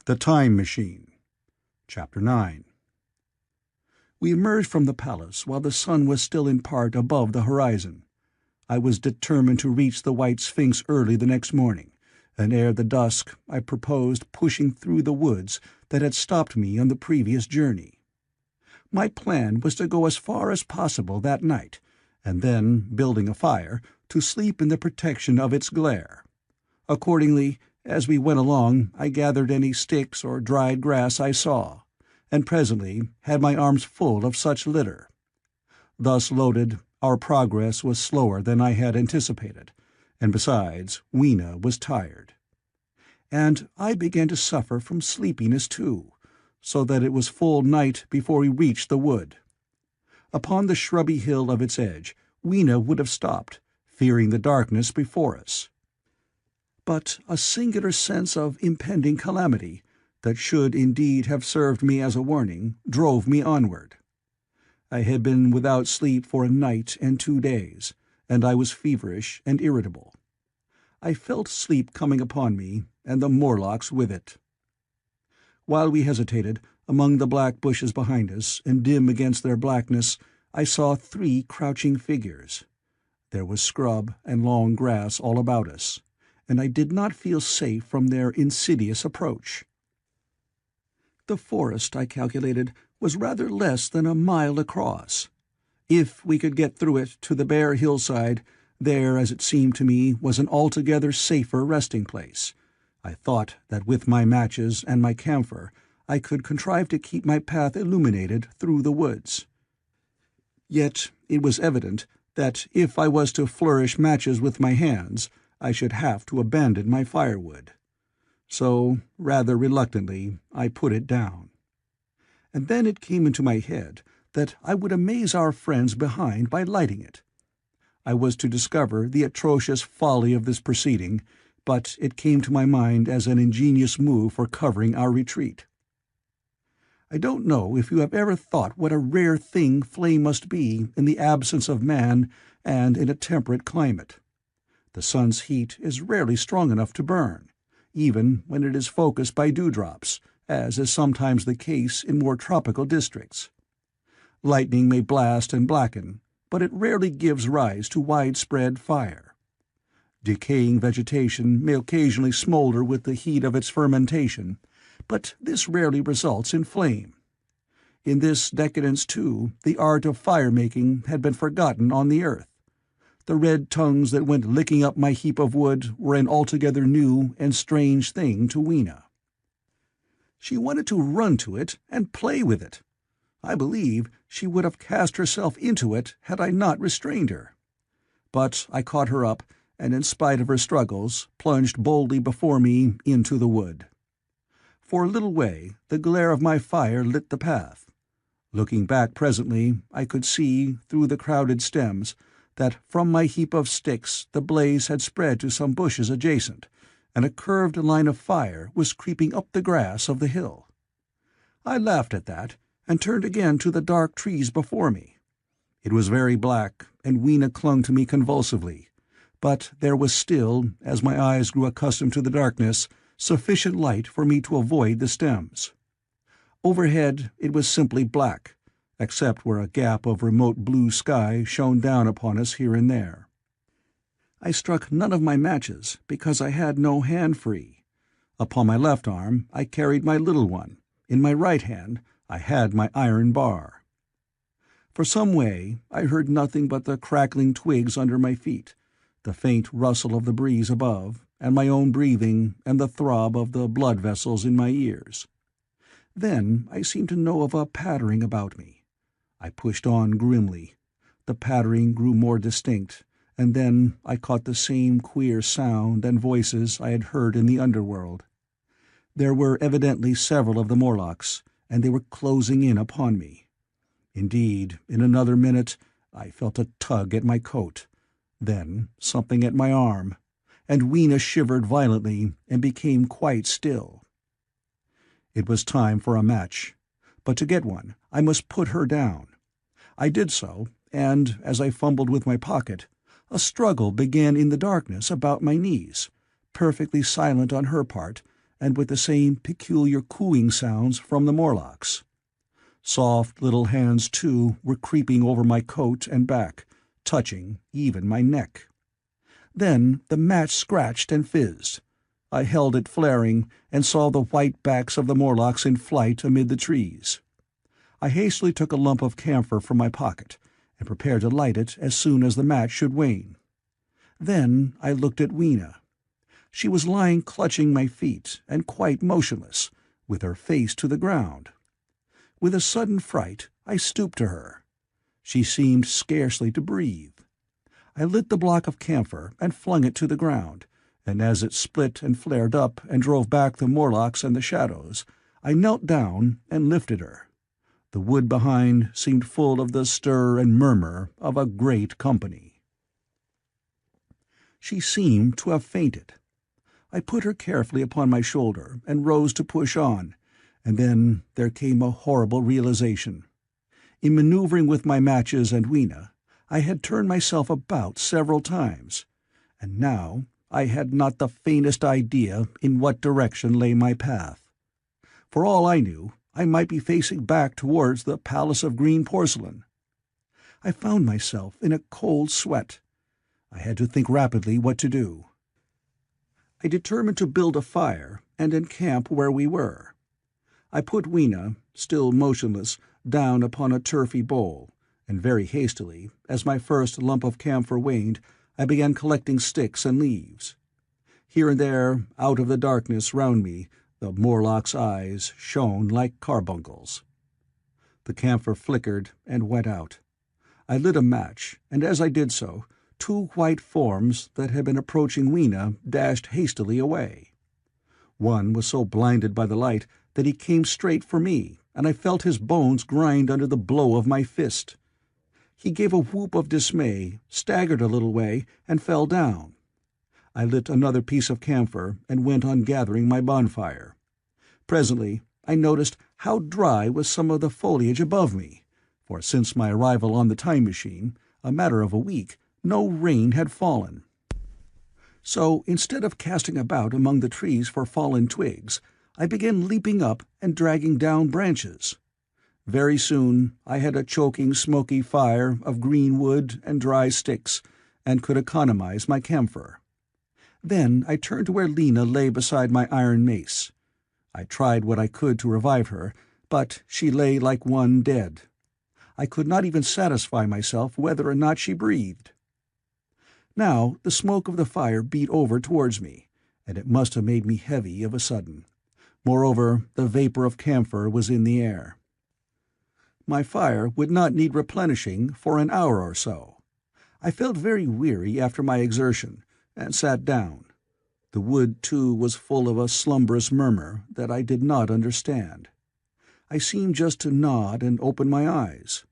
The Time Machine. Chapter 9. We emerged from the palace while the sun was still in part above the horizon. I was determined to reach the White Sphinx early the next morning, and ere the dusk I proposed pushing through the woods that had stopped me on the previous journey. My plan was to go as far as possible that night, and then, building a fire, to sleep in the protection of its glare. Accordingly, as we went along, I gathered any sticks or dried grass I saw, and presently had my arms full of such litter. Thus loaded, our progress was slower than I had anticipated, and besides, Weena was tired. And I began to suffer from sleepiness too, so that it was full night before we reached the wood. Upon the shrubby hill of its edge, Weena would have stopped, fearing the darkness before us. But a singular sense of impending calamity, that should indeed have served me as a warning, drove me onward. I had been without sleep for a night and 2 days, and I was feverish and irritable. I felt sleep coming upon me, and the Morlocks with it. While we hesitated, among the black bushes behind us, and dim against their blackness, I saw 3 crouching figures. There was scrub and long grass all about us, and I did not feel safe from their insidious approach. The forest, I calculated, was rather less than a mile across. If we could get through it to the bare hillside, there, as it seemed to me, was an altogether safer resting place. I thought that with my matches and my camphor I could contrive to keep my path illuminated through the woods. Yet it was evident that if I was to flourish matches with my hands, I should have to abandon my firewood. So, rather reluctantly, I put it down. And then it came into my head that I would amaze our friends behind by lighting it. I was to discover the atrocious folly of this proceeding, but it came to my mind as an ingenious move for covering our retreat. I don't know if you have ever thought what a rare thing flame must be in the absence of man and in a temperate climate. The sun's heat is rarely strong enough to burn, even when it is focused by dewdrops, as is sometimes the case in more tropical districts. Lightning may blast and blacken, but it rarely gives rise to widespread fire. Decaying vegetation may occasionally smolder with the heat of its fermentation, but this rarely results in flame. In this decadence, too, the art of fire-making had been forgotten on the earth. The red tongues that went licking up my heap of wood were an altogether new and strange thing to Weena. She wanted to run to it and play with it. I believe she would have cast herself into it had I not restrained her. But I caught her up, and in spite of her struggles, plunged boldly before me into the wood. For a little way the glare of my fire lit the path. Looking back presently, I could see, through the crowded stems, that from my heap of sticks the blaze had spread to some bushes adjacent, and a curved line of fire was creeping up the grass of the hill. I laughed at that, and turned again to the dark trees before me. It was very black, and Weena clung to me convulsively, but there was still, as my eyes grew accustomed to the darkness, sufficient light for me to avoid the stems. Overhead it was simply black, except where a gap of remote blue sky shone down upon us here and there. I struck none of my matches because I had no hand free. Upon my left arm I carried my little one, in my right hand I had my iron bar. For some way I heard nothing but the crackling twigs under my feet, the faint rustle of the breeze above, and my own breathing and the throb of the blood vessels in my ears. Then I seemed to know of a pattering about me. I pushed on grimly. The pattering grew more distinct, and then I caught the same queer sound and voices I had heard in the underworld. There were evidently several of the Morlocks, and they were closing in upon me. Indeed, in another minute I felt a tug at my coat, then something at my arm, and Weena shivered violently and became quite still. It was time for a match, but to get one I must put her down. I did so, and, as I fumbled with my pocket, a struggle began in the darkness about my knees, perfectly silent on her part, and with the same peculiar cooing sounds from the Morlocks. Soft little hands, too, were creeping over my coat and back, touching even my neck. Then the match scratched and fizzed. I held it flaring, and saw the white backs of the Morlocks in flight amid the trees. I hastily took a lump of camphor from my pocket, and prepared to light it as soon as the match should wane. Then I looked at Weena. She was lying clutching my feet, and quite motionless, with her face to the ground. With a sudden fright, I stooped to her. She seemed scarcely to breathe. I lit the block of camphor and flung it to the ground, and as it split and flared up and drove back the Morlocks and the shadows, I knelt down and lifted her. The wood behind seemed full of the stir and murmur of a great company. She seemed to have fainted. I put her carefully upon my shoulder and rose to push on, and then there came a horrible realization. In maneuvering with my matches and Weena, I had turned myself about several times, and now I had not the faintest idea in what direction lay my path. For all I knew, I might be facing back towards the Palace of Green Porcelain. I found myself in a cold sweat. I had to think rapidly what to do. I determined to build a fire and encamp where we were. I put Weena, still motionless, down upon a turfy bowl, and very hastily, as my first lump of camphor waned, I began collecting sticks and leaves. Here and there, out of the darkness round me, the Morlock's eyes shone like carbuncles. The camphor flickered and went out. I lit a match, and as I did so, two white forms that had been approaching Weena dashed hastily away. One was so blinded by the light that he came straight for me, and I felt his bones grind under the blow of my fist. He gave a whoop of dismay, staggered a little way, and fell down. I lit another piece of camphor and went on gathering my bonfire. Presently I noticed how dry was some of the foliage above me, for since my arrival on the time machine, a matter of a week, no rain had fallen. So instead of casting about among the trees for fallen twigs, I began leaping up and dragging down branches. Very soon I had a choking, smoky fire of green wood and dry sticks, and could economize my camphor. Then I turned to where Lena lay beside my iron mace. I tried what I could to revive her, but she lay like one dead. I could not even satisfy myself whether or not she breathed. Now the smoke of the fire beat over towards me, and it must have made me heavy of a sudden. Moreover, the vapor of camphor was in the air. My fire would not need replenishing for an hour or so. I felt very weary after my exertion, and sat down. The wood, too, was full of a slumberous murmur that I did not understand. I seemed just to nod and open my eyes.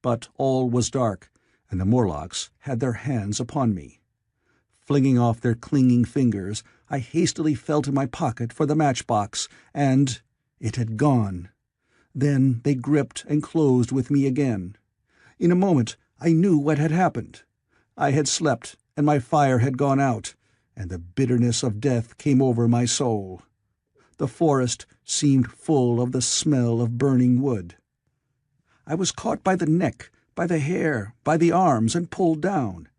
But all was dark, and the Morlocks had their hands upon me. Flinging off their clinging fingers, I hastily felt in my pocket for the matchbox, and it had gone. Then they gripped and closed with me again. In a moment I knew what had happened. I had slept, and my fire had gone out, and the bitterness of death came over my soul. The forest seemed full of the smell of burning wood. I was caught by the neck, by the hair, by the arms, and pulled down.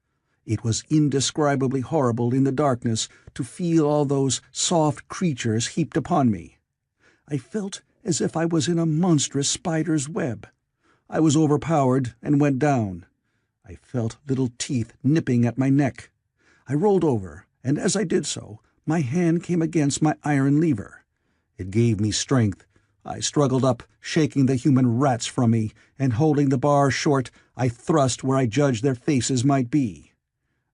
It was indescribably horrible in the darkness to feel all those soft creatures heaped upon me. I felt as if I was in a monstrous spider's web. I was overpowered and went down. I felt little teeth nipping at my neck. I rolled over, and as I did so, my hand came against my iron lever. It gave me strength. I struggled up, shaking the human rats from me, and holding the bar short, I thrust where I judged their faces might be.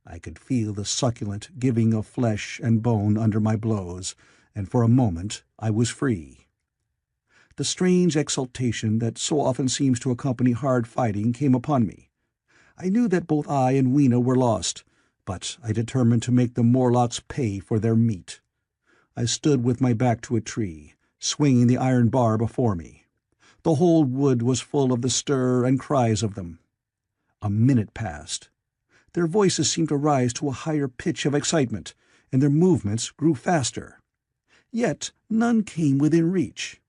I could feel the succulent giving of flesh and bone under my blows, and for a moment I was free. The strange exultation that so often seems to accompany hard fighting came upon me. I knew that both I and Weena were lost, but I determined to make the Morlocks pay for their meat. I stood with my back to a tree, swinging the iron bar before me. The whole wood was full of the stir and cries of them. A minute passed. Their voices seemed to rise to a higher pitch of excitement, and their movements grew faster. Yet none came within reach.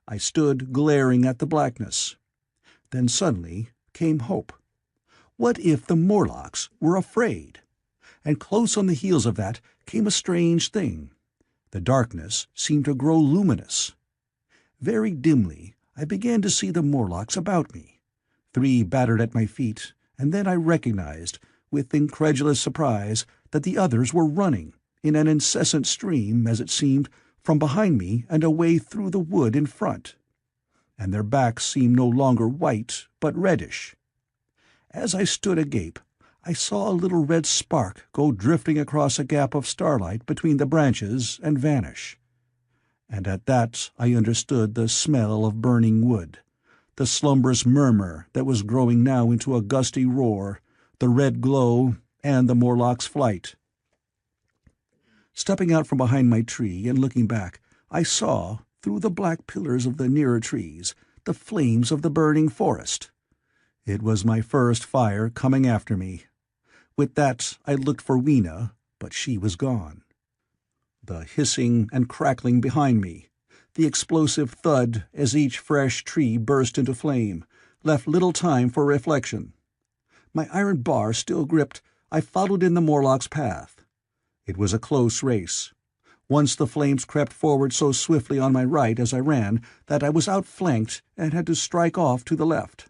I stood glaring at the blackness. Then suddenly came hope. What if the Morlocks were afraid? And close on the heels of that came a strange thing. The darkness seemed to grow luminous. Very dimly I began to see the Morlocks about me. 3 battered at my feet, and then I recognized, with incredulous surprise, that the others were running, in an incessant stream, as it seemed, from behind me and away through the wood in front. And their backs seemed no longer white, but reddish. As I stood agape, I saw a little red spark go drifting across a gap of starlight between the branches and vanish. And at that I understood the smell of burning wood, the slumberous murmur that was growing now into a gusty roar, the red glow, and the Morlock's flight. Stepping out from behind my tree and looking back, I saw, through the black pillars of the nearer trees, the flames of the burning forest. It was my first fire coming after me. With that I looked for Weena, but she was gone. The hissing and crackling behind me, the explosive thud as each fresh tree burst into flame, left little time for reflection. My iron bar still gripped, I followed in the Morlock's path. It was a close race. Once the flames crept forward so swiftly on my right as I ran that I was outflanked and had to strike off to the left.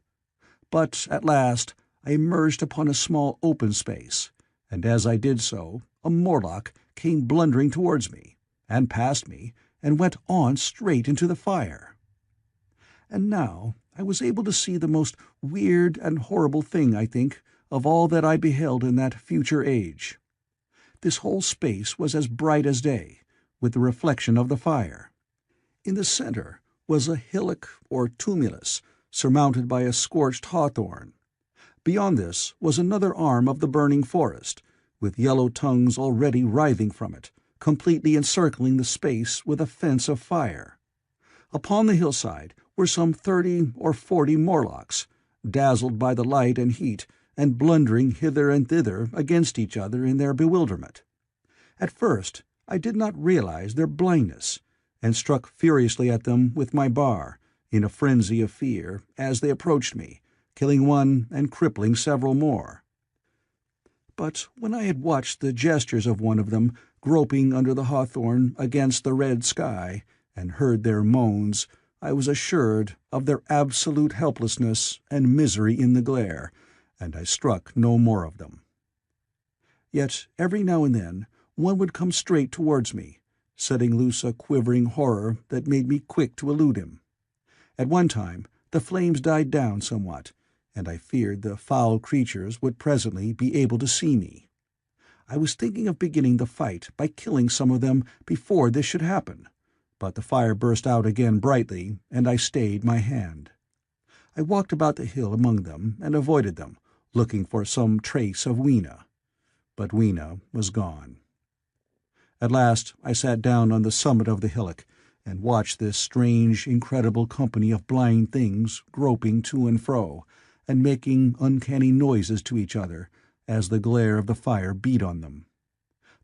But at last I emerged upon a small open space, and as I did so, a Morlock came blundering towards me, and past me, and went on straight into the fire. And now I was able to see the most weird and horrible thing, I think, of all that I beheld in that future age. This whole space was as bright as day, with the reflection of the fire. In the center was a hillock or tumulus, surmounted by a scorched hawthorn. Beyond this was another arm of the burning forest, with yellow tongues already writhing from it, completely encircling the space with a fence of fire. Upon the hillside were some 30 or 40 Morlocks, dazzled by the light and heat, and blundering hither and thither against each other in their bewilderment. At first I did not realize their blindness, and struck furiously at them with my bar, in a frenzy of fear, as they approached me, killing one and crippling several more. But when I had watched the gestures of one of them groping under the hawthorn against the red sky, and heard their moans, I was assured of their absolute helplessness and misery in the glare, and I struck no more of them. Yet every now and then one would come straight towards me, setting loose a quivering horror that made me quick to elude him. At one time the flames died down somewhat, and I feared the foul creatures would presently be able to see me. I was thinking of beginning the fight by killing some of them before this should happen, but the fire burst out again brightly, and I stayed my hand. I walked about the hill among them and avoided them, looking for some trace of Weena. But Weena was gone. At last I sat down on the summit of the hillock and watched this strange, incredible company of blind things groping to and fro, and making uncanny noises to each other as the glare of the fire beat on them.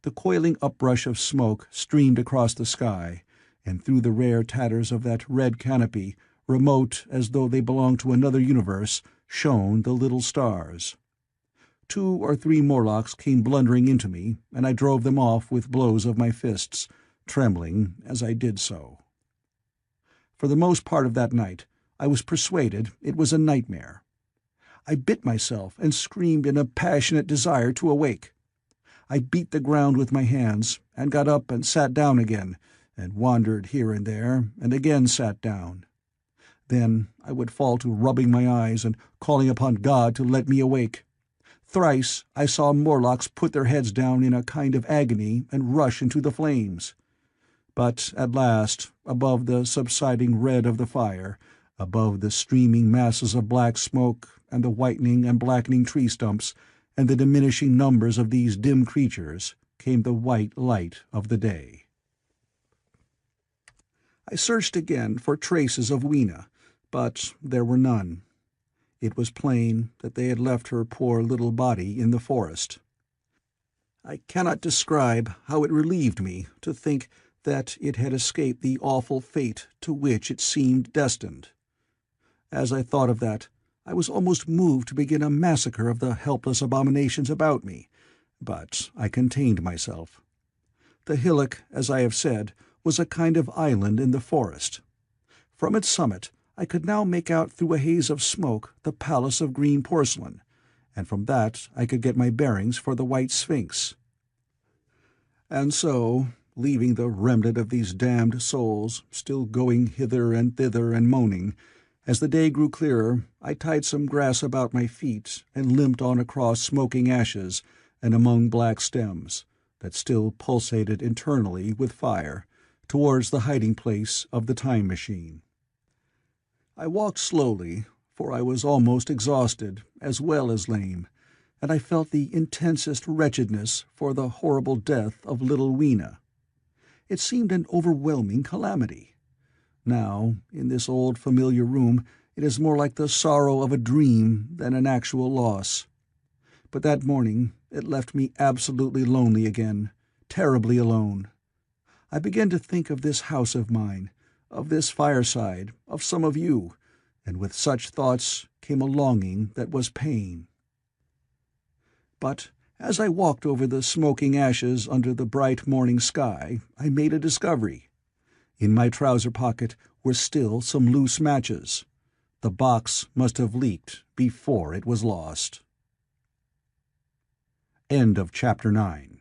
The coiling uprush of smoke streamed across the sky, and through the rare tatters of that red canopy, remote as though they belonged to another universe, shone the little stars. 2 or 3 Morlocks came blundering into me, and I drove them off with blows of my fists, trembling as I did so. For the most part of that night I was persuaded it was a nightmare. I bit myself and screamed in a passionate desire to awake. I beat the ground with my hands, and got up and sat down again, and wandered here and there, and again sat down. Then I would fall to rubbing my eyes and calling upon God to let me awake. Thrice I saw Morlocks put their heads down in a kind of agony and rush into the flames. But at last, above the subsiding red of the fire, above the streaming masses of black smoke and the whitening and blackening tree stumps, and the diminishing numbers of these dim creatures, came the white light of the day. I searched again for traces of Weena, but there were none. It was plain that they had left her poor little body in the forest. I cannot describe how it relieved me to think that it had escaped the awful fate to which it seemed destined. As I thought of that, I was almost moved to begin a massacre of the helpless abominations about me, but I contained myself. The hillock, as I have said, was a kind of island in the forest. From its summit I could now make out through a haze of smoke the palace of green porcelain, and from that I could get my bearings for the White Sphinx. And so, leaving the remnant of these damned souls still going hither and thither and moaning, as the day grew clearer, I tied some grass about my feet and limped on across smoking ashes and among black stems, that still pulsated internally with fire, towards the hiding-place of the time machine. I walked slowly, for I was almost exhausted as well as lame, and I felt the intensest wretchedness for the horrible death of little Weena. It seemed an overwhelming calamity. Now, in this old familiar room, it is more like the sorrow of a dream than an actual loss. But that morning it left me absolutely lonely again, terribly alone. I began to think of this house of mine, of this fireside, of some of you, and with such thoughts came a longing that was pain. But as I walked over the smoking ashes under the bright morning sky, I made a discovery. In my trouser pocket were still some loose matches. The box must have leaked before it was lost. End of Chapter 9.